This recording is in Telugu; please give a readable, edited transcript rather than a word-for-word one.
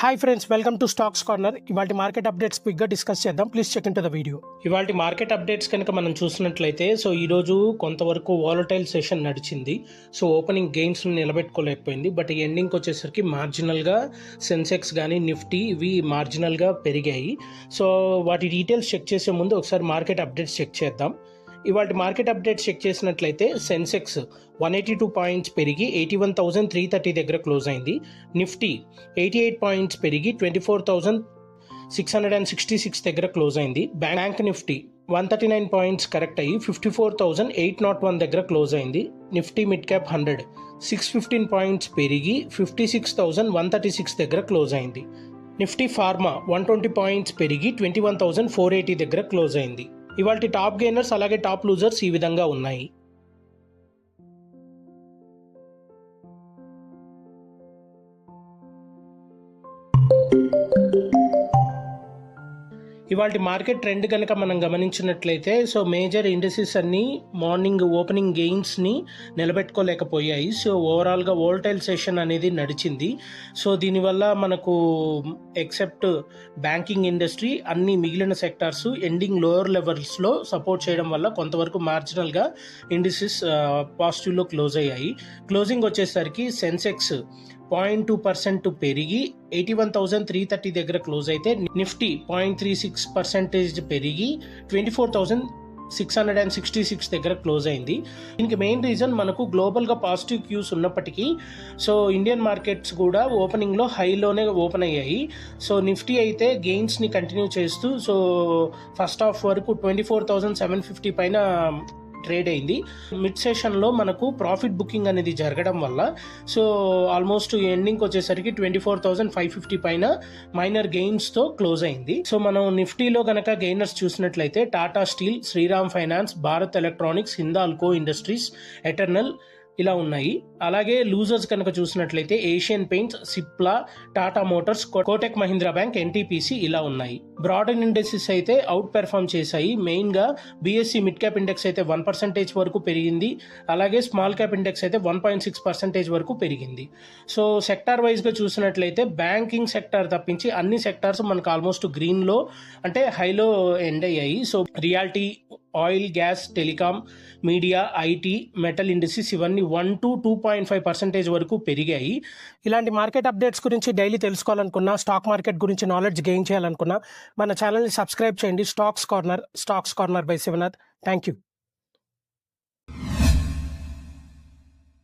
Hi friends, welcome to stocks corner. ఇవాళ మార్కెట్ అప్డేట్స్ క్విక్గా డిస్కస్ చేద్దాం. Please check in to the video. ఇవాళ మార్కెట్ అప్డేట్స్ కనుక మనం చూసినట్లయితే ఈరోజు కొంతవరకు వాలటైల్ సెషన్ నడిచింది. ఓపెనింగ్ గెయిన్స్ నిలబెట్టుకోలేకపోయింది. బట్ ఎండింగ్కి వచ్చేసరికి మార్జినల్గా సెన్సెక్స్ కానీ నిఫ్టీ ఇవి మార్జినల్గా పెరిగాయి. వాటి డీటెయిల్స్ చెక్ చేసే ముందు ఒకసారి మార్కెట్ అప్డేట్స్ చెక్ చేద్దాం. ఇవాళ మార్కెట్ అప్డేట్స్ చెక్ చేసినట్లయితే సెన్సెక్స్ 182 పాయింట్స్ పెరిగి 81,330 దగ్గర క్లోజ్ అయింది. నిఫ్టీ 88 పాయింట్స్ పెరిగి 24,666 దగ్గర క్లోజ్ అయింది. బ్యాంక్ నిఫ్టీ 139 పాయింట్స్ కరెక్ట్ అయ్యి 54,801 దగ్గర క్లోజ్ అయింది. నిఫ్టీ మిడ్ క్యాప్ 100 615 పాయింట్స్ పెరిగి 56,136 దగ్గర క్లోజ్ అయింది. నిఫ్టీ ఫార్మా 120 పాయింట్స్ పెరిగి 21,480 దగ్గర క్లోజ్ అయింది. ఇవాల్టి టాప్ గెయినర్స్ అలాగే టాప్ లూజర్స్ ఈ విధంగా ఉన్నాయి. ఇవాళ మార్కెట్ ట్రెండ్ కనుక మనం గమనించినట్లయితే మేజర్ ఇండస్ట్రీస్ అన్నీ మార్నింగ్ ఓపెనింగ్ గెయిన్స్ని నిలబెట్టుకోలేకపోయాయి. ఓవరాల్గా వోల్టైల్ సెషన్ అనేది నడిచింది. దీనివల్ల మనకు ఎక్సెప్ట్ బ్యాంకింగ్ ఇండస్ట్రీ అన్ని మిగిలిన సెక్టార్స్ ఎండింగ్ లోయర్ లెవెల్స్లో సపోర్ట్ చేయడం వల్ల కొంతవరకు మార్జినల్గా ఇండస్ట్రీస్ పాజిటివ్లో క్లోజ్ అయ్యాయి. క్లోజింగ్ వచ్చేసరికి సెన్సెక్స్ 0.2% పెరిగి 81,330 దగ్గర క్లోజ్ అయితే నిఫ్టీ 0.36% పెరిగి 24,666 దగ్గర క్లోజ్ అయింది. దీనికి మెయిన్ రీజన్ మనకు గ్లోబల్గా పాజిటివ్ క్యూస్ ఉన్నప్పటికీ ఇండియన్ మార్కెట్స్ కూడా ఓపెనింగ్లో హైలోనే ఓపెన్ అయ్యాయి. నిఫ్టీ అయితే గెయిన్స్ని కంటిన్యూ చేస్తూ ఫస్ట్ హాఫ్ వరకు 24,750 పైన ట్రేడ్ అయింది. మిడ్ సెషన్లో మనకు ప్రాఫిట్ బుకింగ్ అనేది జరగడం వల్ల ఆల్మోస్ట్ ఎండింగ్కి వచ్చేసరికి 24,550 పైన మైనర్ గెయిన్స్తో క్లోజ్ అయింది. మనం నిఫ్టీలో కనుక గెయినర్స్ చూసినట్లయితే Tata Steel, Shriram Finance, Bharat Electronics, Hindalco Industries, Eternal ఇలా ఉన్నాయి. అలాగే లూజర్స్ కనుక చూసినట్లయితే Asian Paints, Cipla, Tata Motors, Kotak Mahindra Bank, NTPC ఇలా ఉన్నాయి. బ్రాడ్ ఇండెక్సెస్ అయితే అవుట్ పెర్ఫార్మ్ చేశాయి. మెయిన్గా బీఎస్సీ మిడ్ క్యాప్ ఇండెక్స్ అయితే 1% వరకు పెరిగింది. అలాగే స్మాల్ క్యాప్ ఇండెక్స్ అయితే 1.6% వరకు పెరిగింది. సెక్టార్ వైజ్గా చూసినట్లయితే బ్యాంకింగ్ సెక్టార్ తప్పించి అన్ని సెక్టార్స్ మనకు ఆల్మోస్ట్ గ్రీన్లో అంటే హైలో ఎండ్ అయ్యాయి. Reality, oil, gas, telecom, media, IT, metal industries ఇవన్నీ 1 to 2.5% వరకు పెరిగాయి. ఇలాంటి మార్కెట్ అప్డేట్స్ గురించి డైలీ తెలుసుకోవాలనుకున్నా, స్టాక్ మార్కెట్ గురించి నాలెడ్జ్ గెయిన్ చేయాలనుకున్నా మన ఛానల్ని సబ్స్క్రైబ్ చేయండి. Stocks corner by Shivanath. Thank you.